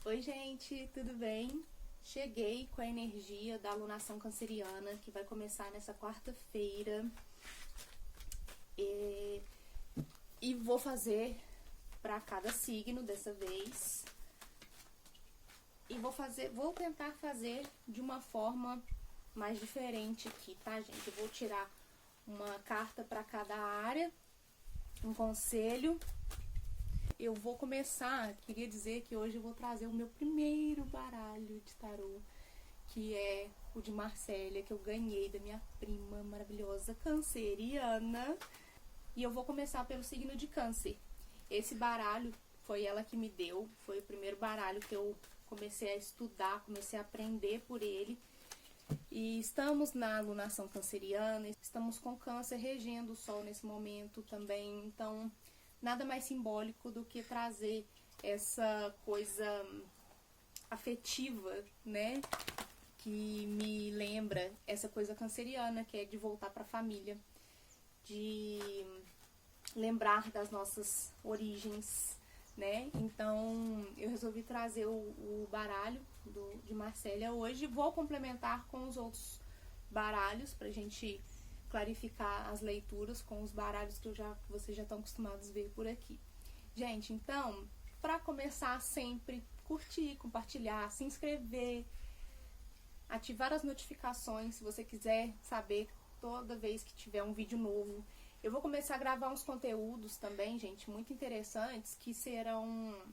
Oi, gente, tudo bem? Cheguei com a energia da alunação canceriana, que vai começar nessa quarta-feira. E vou fazer para cada signo dessa vez. E vou tentar fazer de uma forma mais diferente aqui, tá, gente? Eu vou tirar uma carta para cada área, um conselho. Eu vou começar, queria dizer que hoje eu vou trazer o meu primeiro baralho de tarô, que é o de Marcélia, que eu ganhei da minha prima maravilhosa canceriana. E eu vou começar pelo signo de Câncer. Esse baralho foi ela que me deu, foi o primeiro baralho que eu comecei a estudar, comecei a aprender por ele. E estamos na alunação canceriana, estamos com Câncer regendo o Sol nesse momento também, então nada mais simbólico do que trazer essa coisa afetiva, né? Que me lembra essa coisa canceriana, que é de voltar para a família, de lembrar das nossas origens, né? Então eu resolvi trazer o baralho de Marcélia hoje. Vou complementar com os outros baralhos pra gente clarificar as leituras com os baralhos que vocês já estão acostumados a ver por aqui. Gente, então, para começar sempre, curtir, compartilhar, se inscrever, ativar as notificações se você quiser saber toda vez que tiver um vídeo novo. Eu vou começar a gravar uns conteúdos também, gente, muito interessantes, que serão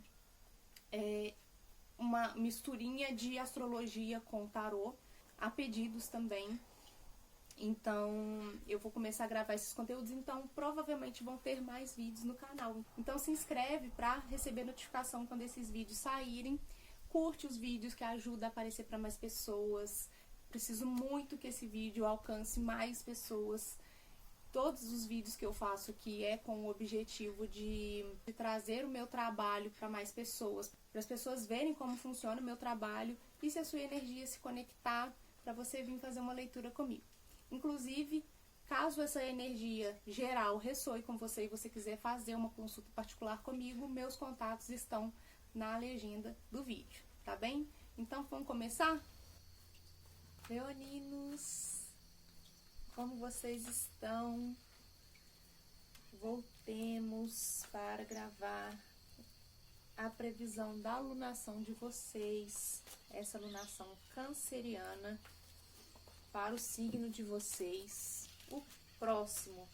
uma misturinha de astrologia com tarô, a pedidos também. Então, eu vou começar a gravar esses conteúdos, então provavelmente vão ter mais vídeos no canal. Então se inscreve para receber notificação quando esses vídeos saírem. Curte os vídeos, que ajuda a aparecer para mais pessoas. Preciso muito que esse vídeo alcance mais pessoas. Todos os vídeos que eu faço aqui é com o objetivo de trazer o meu trabalho para mais pessoas, para as pessoas verem como funciona o meu trabalho e se a sua energia se conectar, para você vir fazer uma leitura comigo. Inclusive, caso essa energia geral ressoe com você e você quiser fazer uma consulta particular comigo, meus contatos estão na legenda do vídeo, tá bem? Então, vamos começar? Leoninos, como vocês estão? Voltemos para gravar a previsão da alunação de vocês, essa alunação canceriana para o signo de vocês. O próximo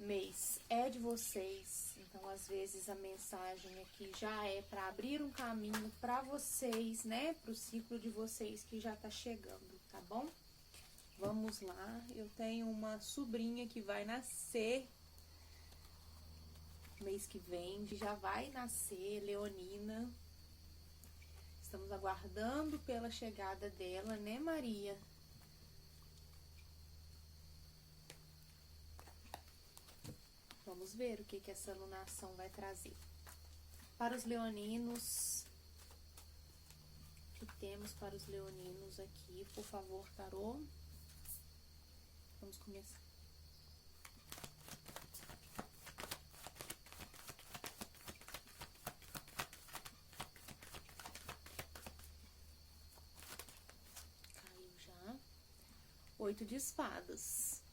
mês é de vocês, então às vezes a mensagem aqui já é para abrir um caminho para vocês, né, para o ciclo de vocês que já tá chegando, tá bom? Vamos lá, eu tenho uma sobrinha que vai nascer mês que vem, já vai nascer, Leonina. Estamos aguardando pela chegada dela, né, Maria? Vamos ver o que essa alunação vai trazer. Para os leoninos, o que temos para os leoninos aqui? Por favor, tarô. Vamos começar. Caiu já. 8 de espadas.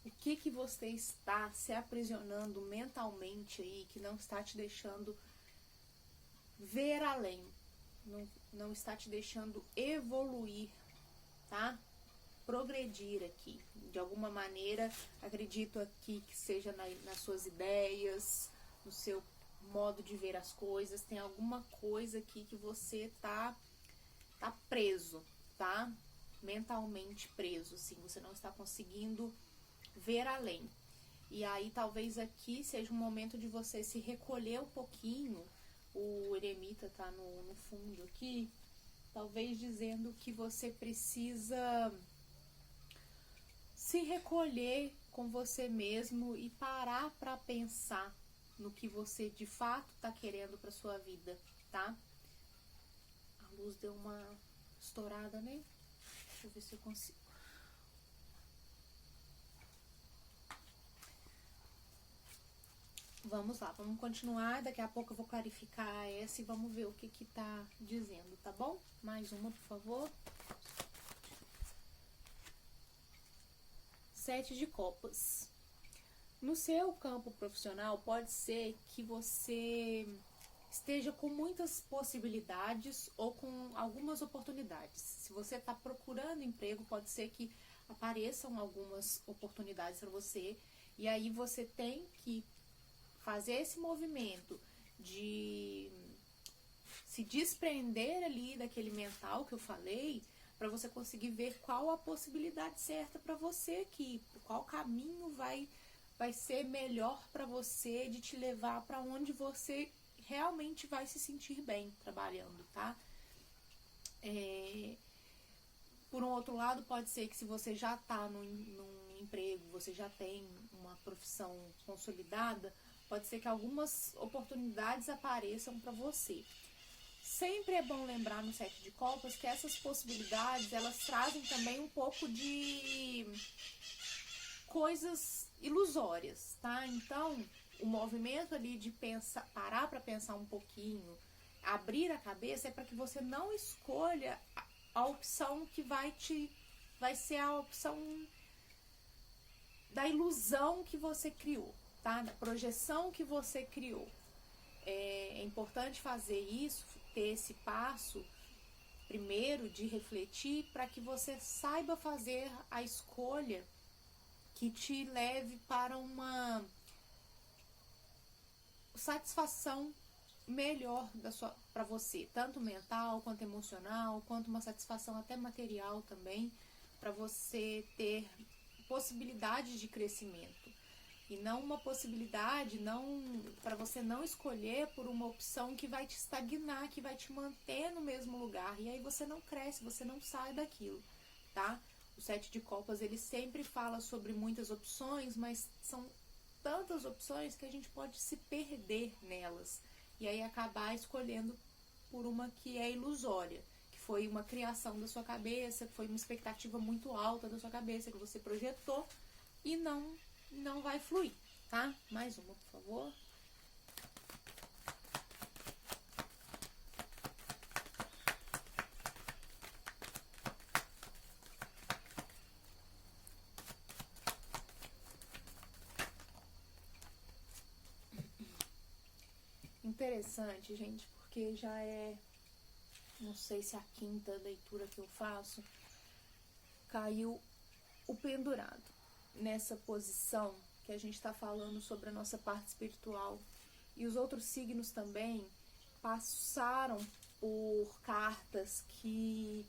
O que você está se aprisionando mentalmente aí, que não está te deixando ver além, não está te deixando evoluir, tá? Progredir aqui, de alguma maneira, acredito aqui que seja nas suas ideias, no seu modo de ver as coisas, tem alguma coisa aqui que você tá preso, tá? Mentalmente preso, assim, você não está conseguindo ver além. E aí talvez aqui seja um momento de você se recolher um pouquinho. O eremita tá no fundo aqui, talvez dizendo que você precisa se recolher com você mesmo e parar para pensar no que você de fato tá querendo para sua vida, tá? A luz deu uma estourada, né? Deixa eu ver se eu consigo. Vamos lá, vamos continuar. Daqui a pouco eu vou clarificar essa e vamos ver o que que tá dizendo, tá bom? Mais uma, por favor. 7 de copas. No seu campo profissional, pode ser que você esteja com muitas possibilidades ou com algumas oportunidades. Se você está procurando emprego, pode ser que apareçam algumas oportunidades para você, e aí você tem que fazer esse movimento de se desprender ali daquele mental que eu falei, para você conseguir ver qual a possibilidade certa para você aqui, qual caminho vai ser melhor para você, de te levar para onde você realmente vai se sentir bem trabalhando, tá? Por um outro lado, pode ser que se você já está num emprego, você já tem uma profissão consolidada, pode ser que algumas oportunidades apareçam para você. Sempre é bom lembrar no 7 de copas que essas possibilidades, elas trazem também um pouco de coisas ilusórias, tá? Então, o movimento ali de pensar, parar para pensar um pouquinho, abrir a cabeça, é para que você não escolha a opção que vai ser a opção da ilusão que você criou, tá? Da projeção que você criou. É importante fazer isso, ter esse passo primeiro de refletir, para que você saiba fazer a escolha que te leve para uma satisfação melhor para você, tanto mental quanto emocional, quanto uma satisfação até material também, para você ter possibilidades de crescimento. E não uma possibilidade, não para você não escolher por uma opção que vai te estagnar, que vai te manter no mesmo lugar. E aí você não cresce, você não sai daquilo, tá? O 7 de copas, ele sempre fala sobre muitas opções, mas são tantas opções que a gente pode se perder nelas. E aí acabar escolhendo por uma que é ilusória, que foi uma criação da sua cabeça, que foi uma expectativa muito alta da sua cabeça, que você projetou e não vai fluir, tá? Mais uma, por favor. Interessante, gente, porque já é, não sei se é a quinta leitura que eu faço, caiu o pendurado nessa posição que a gente está falando sobre a nossa parte espiritual. E os outros signos também passaram por cartas que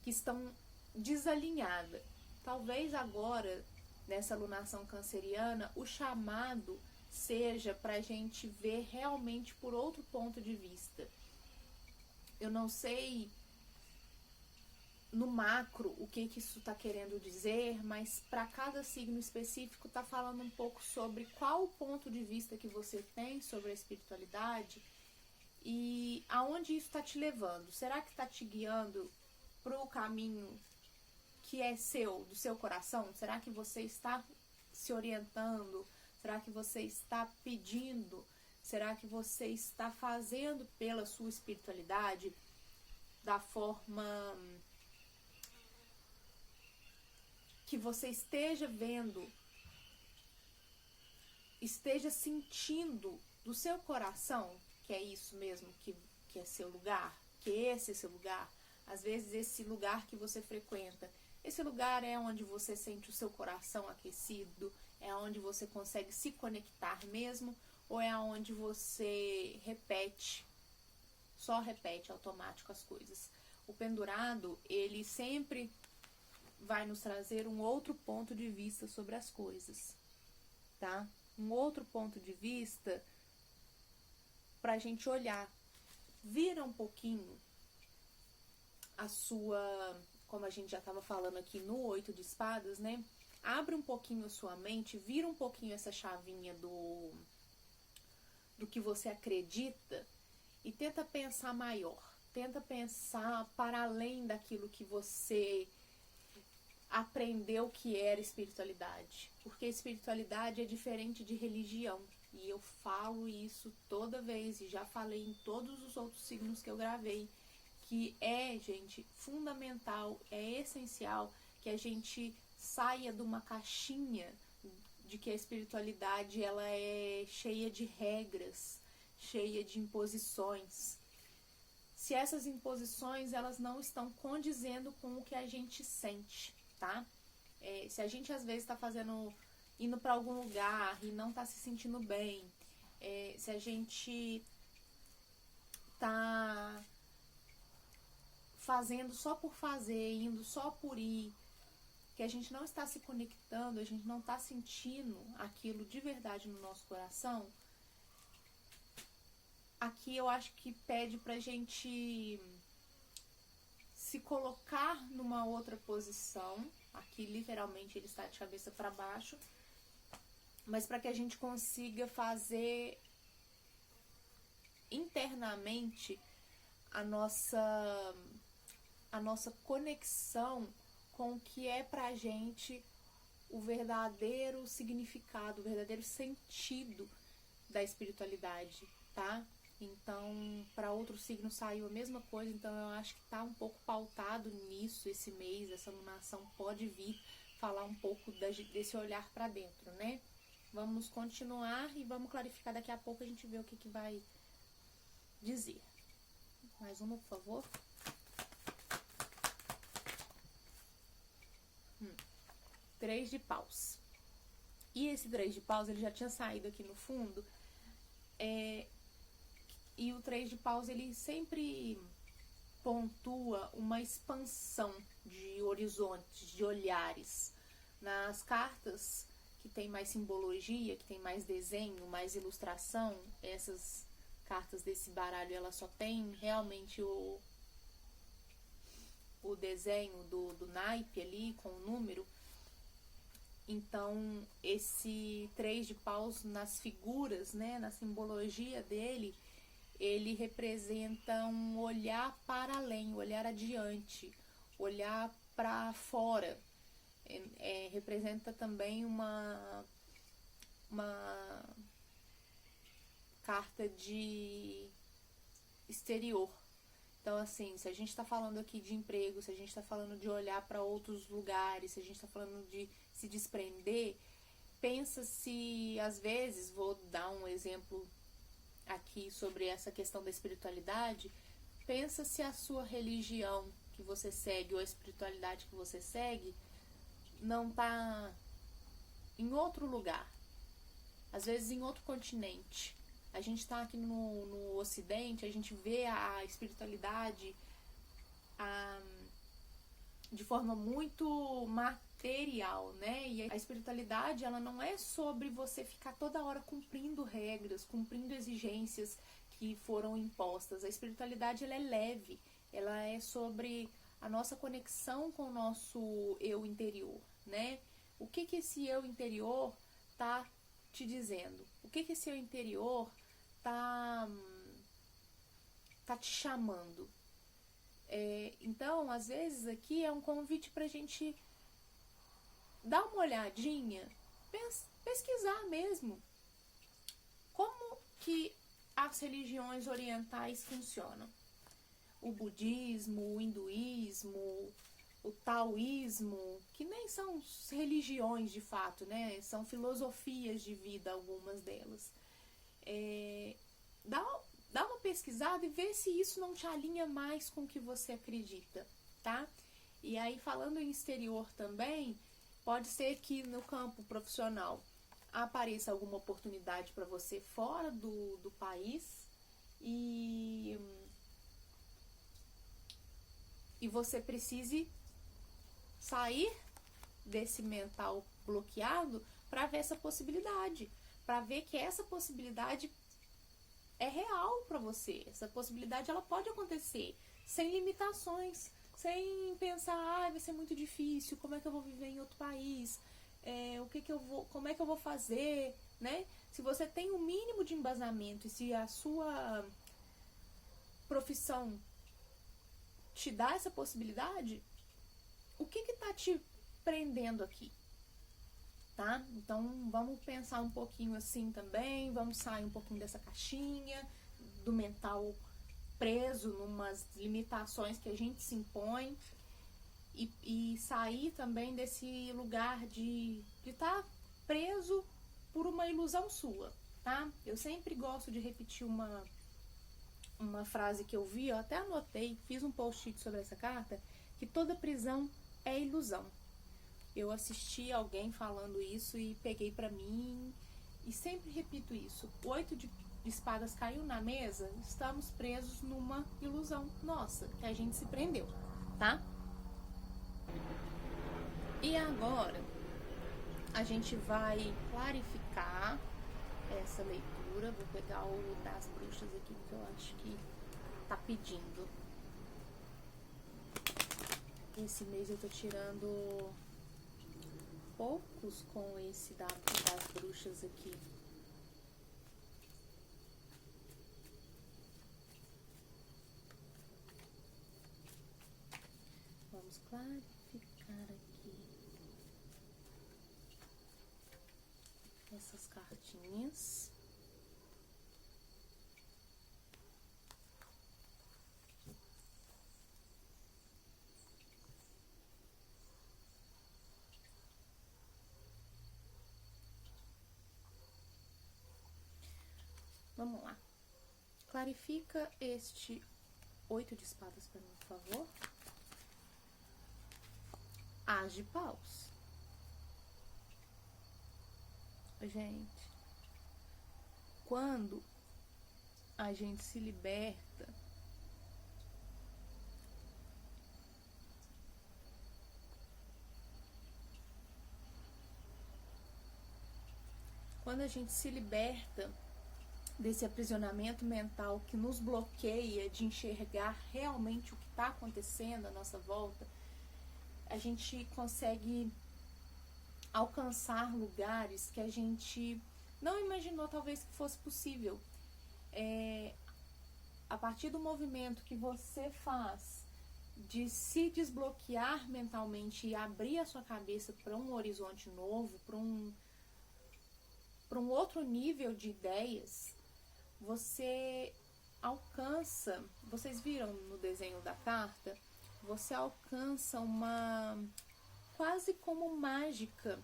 estão desalinhadas. Talvez agora, nessa alunação canceriana, o chamado seja para a gente ver realmente por outro ponto de vista. Eu não sei no macro o que isso está querendo dizer, mas para cada signo específico está falando um pouco sobre qual o ponto de vista que você tem sobre a espiritualidade e aonde isso está te levando. Será que está te guiando para o caminho que é do seu coração? Será que você está se orientando? Será que você está pedindo? Será que você está fazendo pela sua espiritualidade da forma que você esteja vendo, esteja sentindo do seu coração que é isso mesmo, que é seu lugar, que esse é seu lugar? Às vezes esse lugar que você frequenta, esse lugar é onde você sente o seu coração aquecido, é onde você consegue se conectar mesmo, ou é onde você só repete automático as coisas? O pendurado, ele sempre vai nos trazer um outro ponto de vista sobre as coisas, tá? Um outro ponto de vista pra gente olhar. Vira um pouquinho a sua, como a gente já estava falando aqui no 8 de espadas, né? Abre um pouquinho a sua mente, vira um pouquinho essa chavinha do que você acredita e tenta pensar maior. Tenta pensar para além daquilo que você aprendeu que era espiritualidade. Porque espiritualidade é diferente de religião. E eu falo isso toda vez, e já falei em todos os outros signos que eu gravei, que gente, fundamental, é essencial que a gente saia de uma caixinha de que a espiritualidade ela é cheia de regras, cheia de imposições. Se essas imposições elas não estão condizendo com o que a gente sente, tá? Se a gente às vezes está indo para algum lugar e não está se sentindo bem, se a gente está fazendo só por fazer, indo só por ir, que a gente não está se conectando, a gente não está sentindo aquilo de verdade no nosso coração, aqui eu acho que pede pra gente se colocar numa outra posição. Aqui literalmente ele está de cabeça para baixo, mas para que a gente consiga fazer internamente a nossa conexão com o que é pra gente o verdadeiro significado, o verdadeiro sentido da espiritualidade, tá? Então, para outro signo saiu a mesma coisa, então eu acho que tá um pouco pautado nisso esse mês, essa lunação pode vir falar um pouco desse olhar para dentro, né? Vamos continuar e vamos clarificar daqui a pouco, a gente vê o que vai dizer. Mais uma, por favor. 3 de paus. E esse 3 de paus, ele já tinha saído aqui no fundo. E o 3 de paus, ele sempre pontua uma expansão de horizontes, de olhares. Nas cartas que tem mais simbologia, que tem mais desenho, mais ilustração, essas cartas desse baralho, ela só tem realmente o desenho do naipe ali, com o número. Então, esse 3 de paus nas figuras, né, na simbologia dele, ele representa um olhar para além, olhar adiante, olhar para fora. Representa também uma carta de exterior. Então, assim, se a gente está falando aqui de emprego, se a gente está falando de olhar para outros lugares, se a gente está falando de se desprender, pensa se, às vezes, vou dar um exemplo aqui sobre essa questão da espiritualidade, pensa se a sua religião que você segue ou a espiritualidade que você segue não está em outro lugar, às vezes em outro continente. A gente está aqui no Ocidente, a gente vê a espiritualidade de forma muito material, né? E a espiritualidade, ela não é sobre você ficar toda hora cumprindo regras, cumprindo exigências que foram impostas. A espiritualidade, ela é leve, ela é sobre a nossa conexão com o nosso eu interior, né? O que esse eu interior tá te dizendo? O que esse eu interior tá te chamando? Então, às vezes aqui é um convite pra gente dar uma olhadinha, pesquisar mesmo como que as religiões orientais funcionam. O budismo, o hinduísmo, o taoísmo, que nem são religiões de fato, né? São filosofias de vida, algumas delas. Dá uma pesquisada e vê se isso não te alinha mais com o que você acredita, tá? E aí, falando em exterior também, pode ser que no campo profissional apareça alguma oportunidade para você fora do país e você precise sair desse mental bloqueado para ver essa possibilidade, para ver que essa possibilidade é real para você. Essa possibilidade, ela pode acontecer sem limitações, sem pensar, vai ser muito difícil, como é que eu vou viver em outro país, como é que eu vou fazer, né? Se você tem um mínimo de embasamento e se a sua profissão te dá essa possibilidade, o que tá te prendendo aqui? tá? Então, vamos pensar um pouquinho assim também, vamos sair um pouquinho dessa caixinha, do mental preso numas limitações que a gente se impõe e sair também desse lugar de estar preso por uma ilusão sua, tá? Eu sempre gosto de repetir uma frase que eu vi, eu até anotei, fiz um post-it sobre essa carta, que toda prisão é ilusão. Eu assisti alguém falando isso e peguei pra mim e sempre repito isso. O 8 de espadas caiu na mesa, estamos presos numa ilusão nossa, que a gente se prendeu, tá? E agora a gente vai clarificar essa leitura. Vou pegar o das bruxas aqui que eu acho que tá pedindo. Esse mês eu tô tirando poucos com esse das bruxas aqui. Vamos clarificar aqui essas cartinhas. Vamos lá. Clarifica este 8 de espadas para mim, por favor. As de paus. Gente, quando a gente se liberta desse aprisionamento mental que nos bloqueia de enxergar realmente o que está acontecendo à nossa volta, a gente consegue alcançar lugares que a gente não imaginou talvez que fosse possível. A partir do movimento que você faz de se desbloquear mentalmente e abrir a sua cabeça para um horizonte novo, para um outro nível de ideias, você alcança, vocês viram no desenho da carta, você alcança uma, quase como mágica,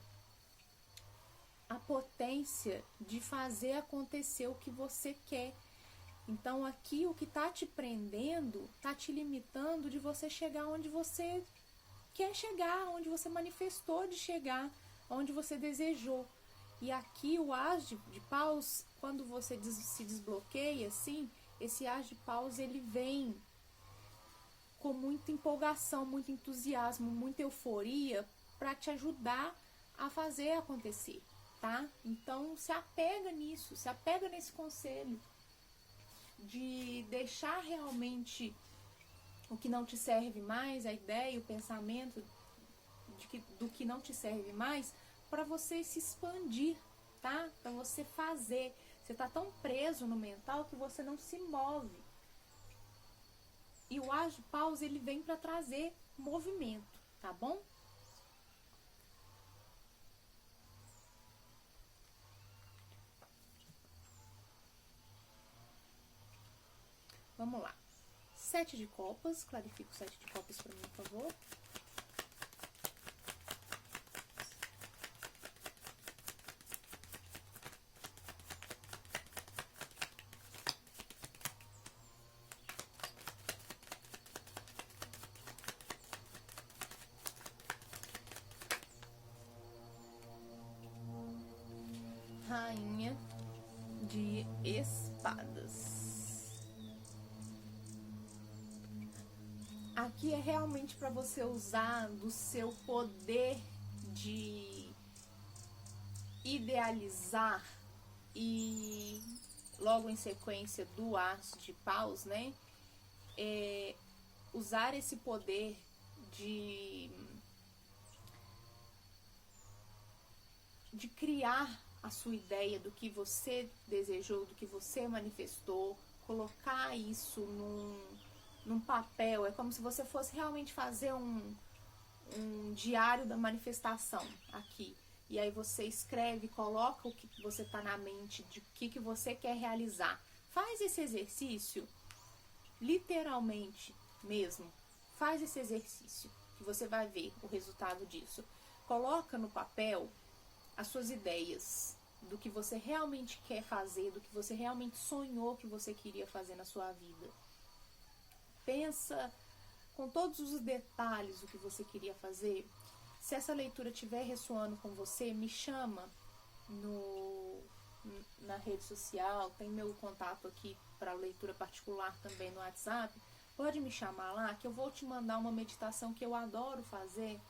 a potência de fazer acontecer o que você quer. Então aqui o que tá te prendendo, tá te limitando de você chegar onde você quer chegar, onde você manifestou de chegar, onde você desejou. E aqui o as de paus, quando você se desbloqueia, assim, esse as de paus ele vem com muita empolgação, muito entusiasmo, muita euforia para te ajudar a fazer acontecer, tá? Então se apega nisso, se apega nesse conselho de deixar realmente o que não te serve mais, a ideia, o pensamento do que não te serve mais, para você se expandir, tá? Para você fazer. Você tá tão preso no mental que você não se move. E o as de paus, ele vem para trazer movimento, tá bom? Vamos lá. 7 de copas, clarifica o 7 de copas para mim, por favor. Rainha de espadas. Aqui é realmente para você usar do seu poder de idealizar e logo em sequência do as de paus, né? Usar esse poder de criar a sua ideia do que você desejou, do que você manifestou, colocar isso num papel. É como se você fosse realmente fazer um diário da manifestação aqui. e aí você escreve, coloca o que você tá na mente, de o que você quer realizar. Faz esse exercício, literalmente mesmo. Faz esse exercício, que você vai ver o resultado disso. Coloca no papel as suas ideias, do que você realmente quer fazer, do que você realmente sonhou que você queria fazer na sua vida. Pensa com todos os detalhes o que você queria fazer. Se essa leitura estiver ressoando com você, me chama na rede social, tem meu contato aqui para leitura particular também no WhatsApp. Pode me chamar lá que eu vou te mandar uma meditação que eu adoro fazer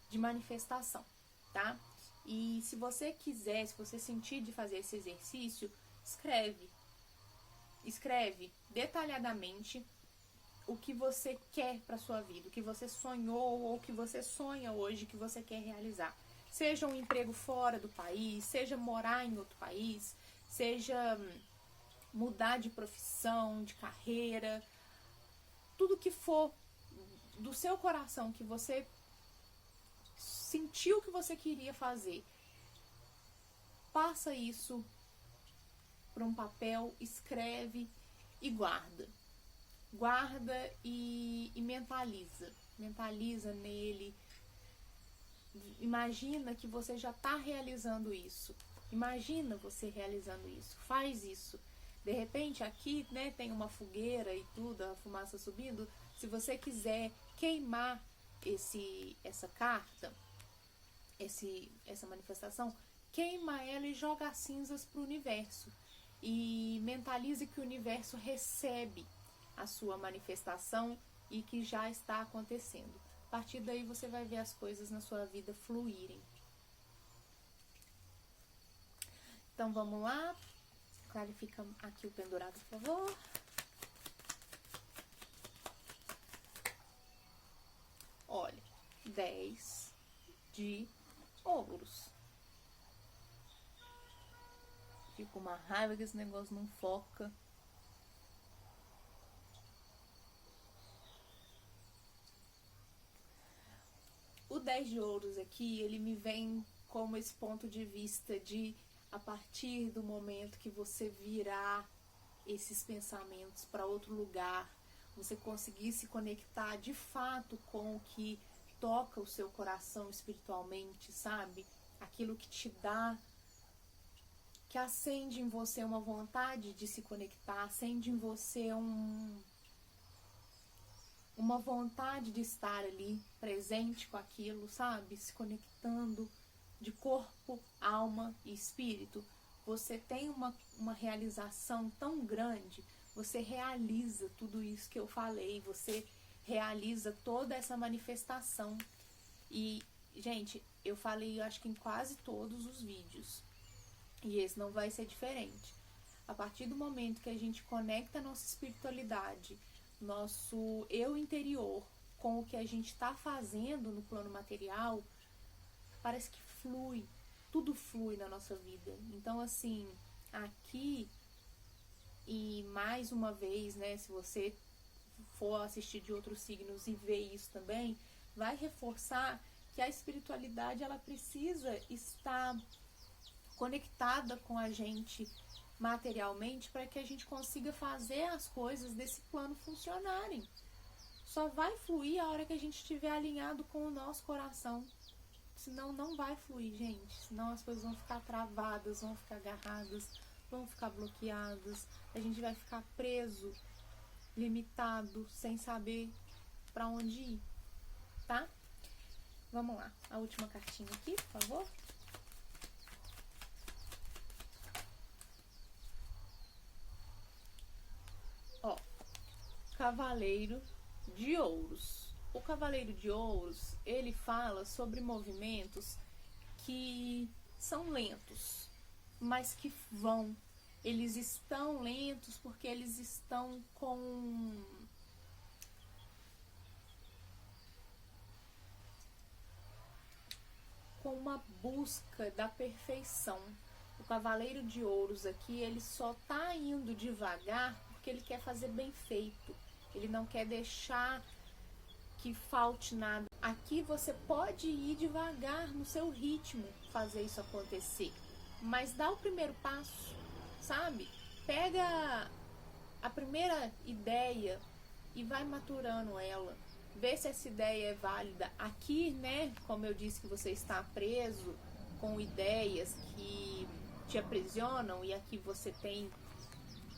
de manifestação, tá? E se você quiser, se você sentir de fazer esse exercício, escreve detalhadamente o que você quer para sua vida, o que você sonhou ou o que você sonha hoje que você quer realizar. Seja um emprego fora do país, seja morar em outro país, seja mudar de profissão, de carreira, tudo que for do seu coração que você sentiu que você queria fazer, passa isso para um papel, escreve e guarda. Guarda e mentaliza nele. Imagina que você já está realizando isso. Imagina você realizando isso. Faz isso. De repente aqui, né, tem uma fogueira e tudo, a fumaça subindo. Se você quiser queimar essa carta, essa manifestação, queima ela e joga as cinzas para o universo. E mentalize que o universo recebe a sua manifestação e que já está acontecendo. A partir daí você vai ver as coisas na sua vida fluírem. Então vamos lá. Clarifica aqui o pendurado, por favor. Olha, 10 de ouros. Fico com uma raiva que esse negócio não foca. O 10 de ouros aqui, ele me vem como esse ponto de vista de, a partir do momento que você virar esses pensamentos para outro lugar, você conseguir se conectar de fato com o que toca o seu coração espiritualmente, sabe? Aquilo que te dá, que acende em você uma vontade de se conectar, acende em você uma vontade de estar ali, presente com aquilo, sabe? Se conectando de corpo, alma e espírito. Você tem uma realização tão grande, você realiza tudo isso que eu falei, você realiza toda essa manifestação. E, gente, eu falei, eu acho que em quase todos os vídeos, e esse não vai ser diferente. A partir do momento que a gente conecta a nossa espiritualidade, nosso eu interior, com o que a gente está fazendo no plano material, parece que flui, tudo flui na nossa vida. Então, assim, aqui, e mais uma vez, né, se você for assistir de outros signos e ver isso também, vai reforçar que a espiritualidade, ela precisa estar conectada com a gente materialmente para que a gente consiga fazer as coisas desse plano funcionarem. Só vai fluir a hora que a gente estiver alinhado com o nosso coração. Senão não vai fluir, gente. Senão as coisas vão ficar travadas, vão ficar agarradas, vão ficar bloqueadas. A gente vai ficar preso, limitado, sem saber para onde ir, tá? Vamos lá. A última cartinha aqui, por favor. Ó, Cavaleiro de Ouros. O Cavaleiro de Ouros, ele fala sobre movimentos que são lentos, mas que vão. Eles estão lentos porque eles estão com uma busca da perfeição. O Cavaleiro de Ouros aqui, ele só tá indo devagar porque ele quer fazer bem feito. Ele não quer deixar que falte nada. Aqui você pode ir devagar no seu ritmo, fazer isso acontecer, mas dá o primeiro passo, sabe? Pega a primeira ideia e vai maturando ela. Vê se essa ideia é válida. Aqui, né, como eu disse que você está preso com ideias que te aprisionam, e aqui você tem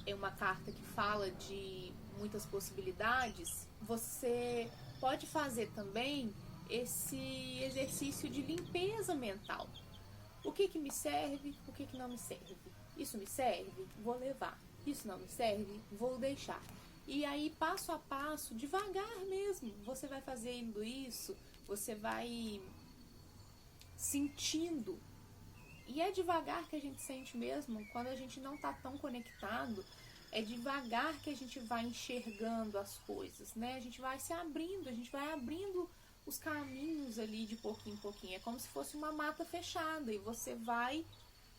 uma carta que fala de muitas possibilidades, você pode fazer também esse exercício de limpeza mental. O que me serve, o que não me serve? Isso me serve? Vou levar. Isso não me serve? Vou deixar. E aí, passo a passo, devagar mesmo, você vai fazendo isso, você vai sentindo. E é devagar que a gente sente mesmo, quando a gente não está tão conectado, é devagar que a gente vai enxergando as coisas, né? A gente vai se abrindo, a gente vai abrindo os caminhos ali de pouquinho em pouquinho. É como se fosse uma mata fechada, e você vai,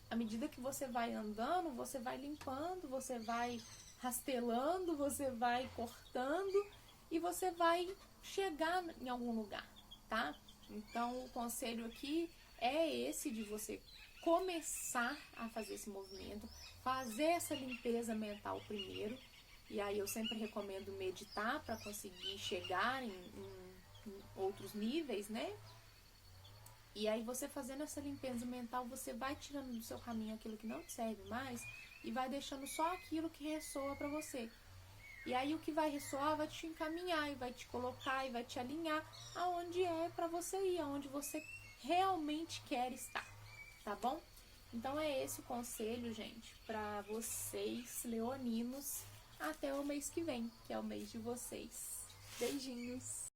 à medida que você vai andando, você vai limpando, você vai rastelando, você vai cortando e você vai chegar em algum lugar, tá? Então o conselho aqui é esse, de você começar a fazer esse movimento, fazer essa limpeza mental primeiro. E aí eu sempre recomendo meditar para conseguir chegar em outros níveis, né? E aí você fazendo essa limpeza mental, você vai tirando do seu caminho aquilo que não te serve mais e vai deixando só aquilo que ressoa para você. E aí o que vai ressoar vai te encaminhar e vai te colocar e vai te alinhar aonde é para você ir, aonde você realmente quer estar, tá bom? Então é esse o conselho, gente, para vocês leoninos até o mês que vem, que é o mês de vocês. Beijinhos!